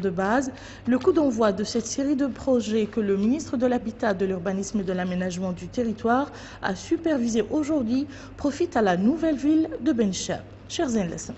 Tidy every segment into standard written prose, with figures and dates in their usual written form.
de base. Le coup d'envoi de cette série de projets que le ministre de l'Habitat, de l'Urbanisme et de l'Aménagement du Territoire a supervisé aujourd'hui profite à la nouvelle ville de Benchab. Chers inlassans.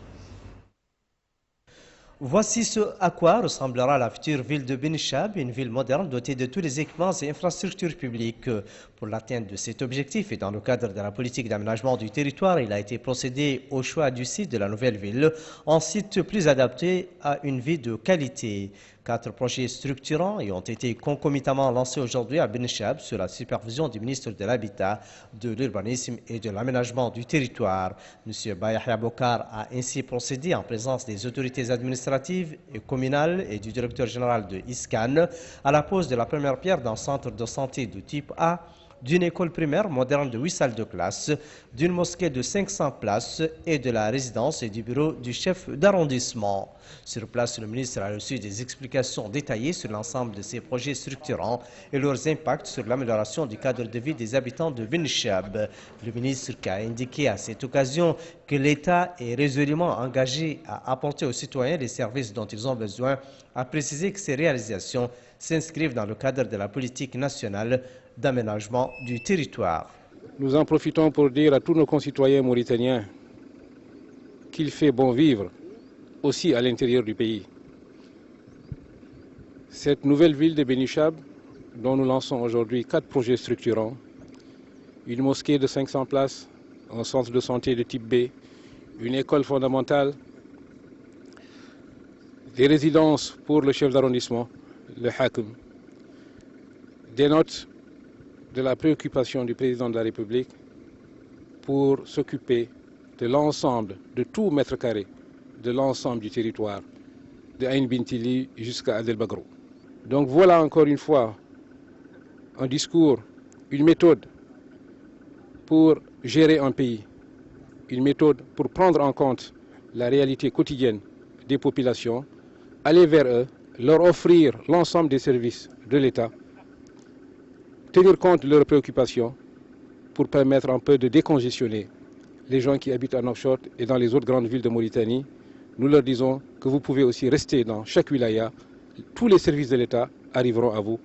Voici ce à quoi ressemblera la future ville de Benchab, une ville moderne dotée de tous les équipements et infrastructures publiques. Pour l'atteinte de cet objectif et dans le cadre de la politique d'aménagement du territoire, il a été procédé au choix du site de la nouvelle ville, un site plus adapté à une vie de qualité. 4 projets structurants ont été concomitamment lancés aujourd'hui à Benchab sous la supervision du ministre de l'Habitat, de l'Urbanisme et de l'Aménagement du territoire. M. Bayahia Bokar a ainsi procédé en présence des autorités administratives et communales et du directeur général de ISCAN à la pose de la première pierre d'un centre de santé de type A, d'une école primaire moderne de 8 salles de classe, d'une mosquée de 500 places et de la résidence et du bureau du chef d'arrondissement. Sur place, le ministre a reçu des explications détaillées sur l'ensemble de ces projets structurants et leurs impacts sur l'amélioration du cadre de vie des habitants de Benchab. Le ministre a indiqué à cette occasion que l'État est résolument engagé à apporter aux citoyens les services dont ils ont besoin, a précisé que ces réalisations s'inscrivent dans le cadre de la politique nationale d'aménagement du territoire. Nous en profitons pour dire à tous nos concitoyens mauritaniens qu'il fait bon vivre aussi à l'intérieur du pays. Cette nouvelle ville de Benchab, dont nous lançons aujourd'hui 4 projets structurants, une mosquée de 500 places, un centre de santé de type B, une école fondamentale, des résidences pour le chef d'arrondissement, le Hakim, dénotent de la préoccupation du président de la République pour s'occuper de l'ensemble, de tout mètre carré, de l'ensemble du territoire, de Ain Bintili jusqu'à Adel Bagro. Donc voilà encore une fois un discours, une méthode pour gérer un pays, une méthode pour prendre en compte la réalité quotidienne des populations, aller vers eux, leur offrir l'ensemble des services de l'État, tenir compte de leurs préoccupations pour permettre un peu de décongestionner les gens qui habitent à Nouakchott et dans les autres grandes villes de Mauritanie. Nous leur disons que vous pouvez aussi rester dans chaque wilaya. Tous les services de l'État arriveront à vous.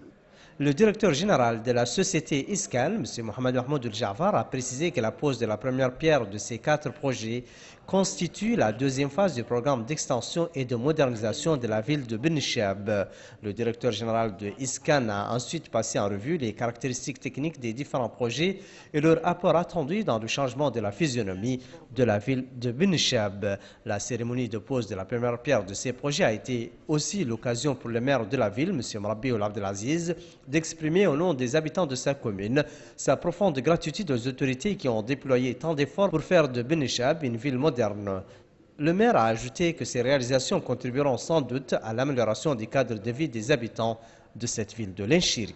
Le directeur général de la société ISCAN, M. Mohamed Mahmoud El-Jafar, a précisé que la pose de la première pierre de ces 4 projets constitue la deuxième phase du programme d'extension et de modernisation de la ville de Benchab. Le directeur général de ISCAN a ensuite passé en revue les caractéristiques techniques des différents projets et leur apport attendu dans le changement de la physionomie de la ville de Benchab. La cérémonie de pose de la première pierre de ces projets a été aussi l'occasion pour le maire de la ville, M. Mrabi Ould Abdelaziz, d'exprimer au nom des habitants de sa commune sa profonde gratitude aux autorités qui ont déployé tant d'efforts pour faire de Benchab une ville moderne. Le maire a ajouté que ces réalisations contribueront sans doute à l'amélioration du cadre de vie des habitants de cette ville de l'Inchiri.